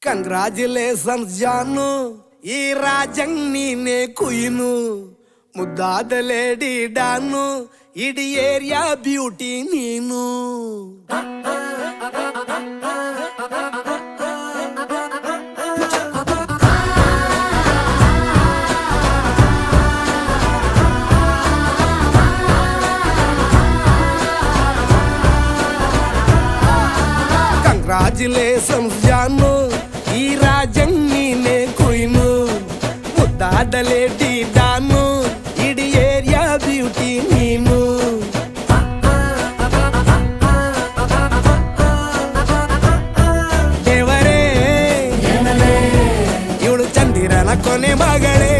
Congratulations ಜಾನು, ಈ ರಾಜಂಗ್ ನೀನೆ ಕುಯ್ನು, ಮುದ್ದಾದ ಲೇಡಿ ಡಾನು, ಇಡೀ ಏರಿಯಾ ಬ್ಯೂಟಿ ನೀನು. ಕಂಗ್ರಾಚುಲೇಷನ್ಸ್ ಜಾನು, ಈ ರಾಜಂಗ್ ನೀನೆ ಕುಯ್ನು, ಮುದ್ದಾದ ಲೇಡಿ ಡಾನು, ಇಡೀ ಏರಿಯಾ ಬ್ಯೂಟಿ ನೀನು. ದೇವರೇ ಇವಳು ಚಂದಿರನ ಕೊನೆ ಮಗಳೇ,